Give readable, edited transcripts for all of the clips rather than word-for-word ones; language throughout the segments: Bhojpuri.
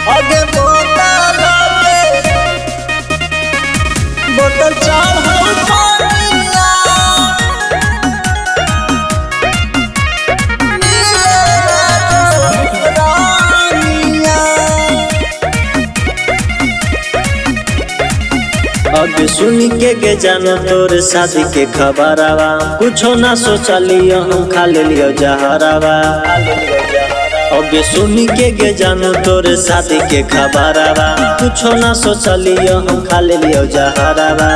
आगे बोतल चढ़ल पानिया अब सुन के जानो तोर शादी के खबरवा कुछो ना सोचलियो हम खा लियो जहरवा। अब सुन के जानो तोर शादी के खबरवा कुछो ना सोचलियो हम खा लियो जहरवा।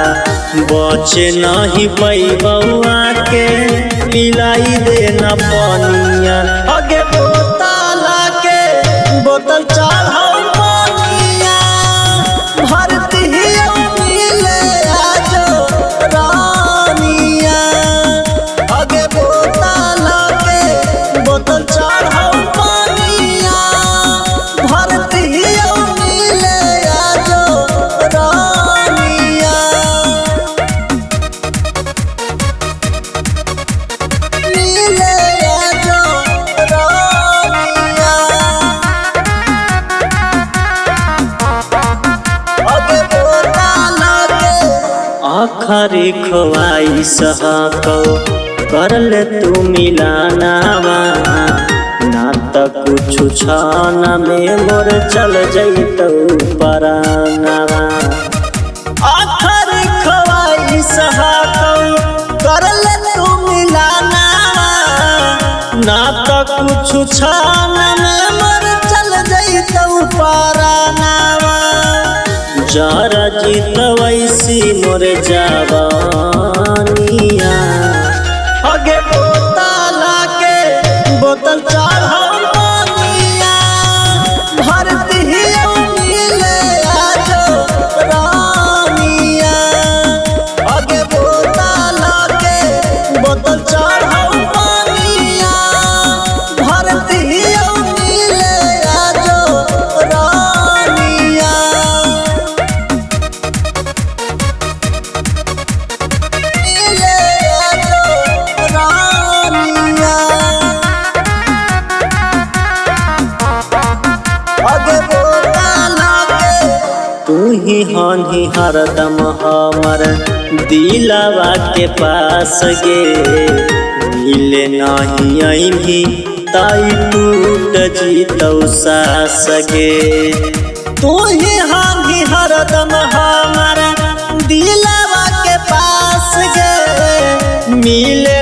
बचे नहीं पैबौआ के मिलाई देना पनिया आगे बोतल चढ़ल पानिया भरती मिले आजो रानिया आगे बोतल चढ़ल पानिया भरती मिले आजो रानिया मिले आजो रानिया आखरी ख्वाहिश को कर ले तू मिलानावा ना त कुछ छान में मोर चल जइतो परानावा। आखरी ख्वाहिश को कर ले तू मिलानावा ना त कुछ छान में मोर चल जइतो परानावा। जरा जीत वैसी मोर जवानिया आगे बोतल चढ़ल पानिया भरती मिले आजो रानिया आगे बोतल चढ़ल पानिया भरती मिले आजो रानिया तू ही हानि हरदम हमर दिलवा के पास गे मिले नहीं अइभी ताई टूट जीतौ सास गे। तू ही हानि हरदम हमर दिलवा के पास गे मिले